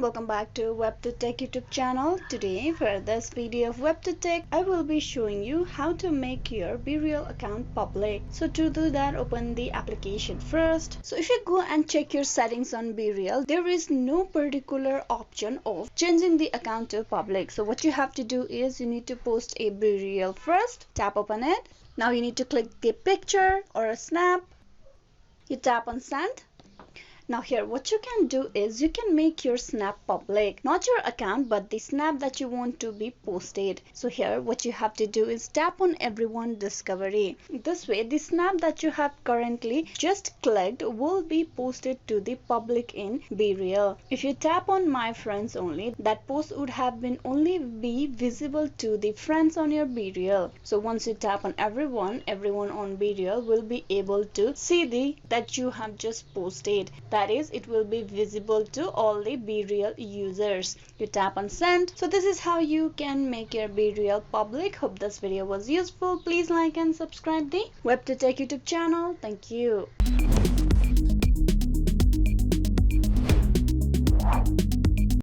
everyone, welcome back to WebToTech YouTube channel. Today for this video of WebToTech, I will be showing you how to make your Bereal account public. So to do that, open the application first. So if you go and check your settings on Bereal, there is no particular option of changing the account to public. So what you have to do is you need to post a Bereal first, tap open it. Now you need to click the picture or a snap. You tap on send. Now here what you can do is you can make your snap public, not your account but the snap that you want to be posted. So here what you have to do is tap on everyone discovery. This way the snap that you have currently just clicked will be posted to the public in Bereal. If you tap on my friends only, that post would have been only be visible to the friends on your Bereal. So once you tap on everyone on Bereal will be able to see that you have just posted. That is, it will be visible to all the Bereal users. You tap on send. So this is how you can make your Bereal public. Hope this video was useful. Please like and subscribe the WebToTech YouTube channel. Thank you.